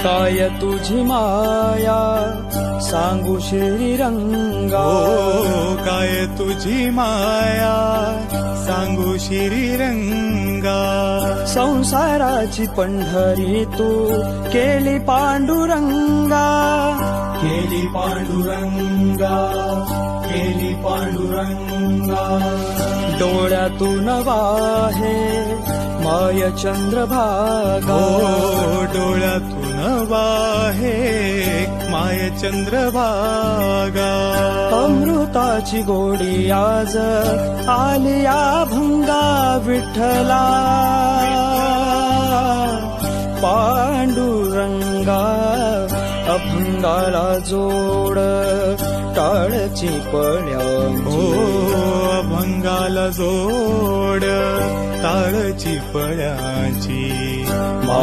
काय तुझी माया सांगू श्रीरंगा, काय तुझी माया सांगू श्रीरंगा. संसाराची पंढरी तू केली पांडुरंगा, केली पांडुरंगा, केली पांडुरंगा. डोळ्यातून वाहे माय चंद्रभागा, डोळ्यातून वाहे माय चंद्रभागा. अमृताची गोडी आज आलिया भंगा विठ्ठला, पांडुरंगा अभंगाला जोड टाळची पळ्यांची, अभंगाला जोड टाळची पळ्यांची.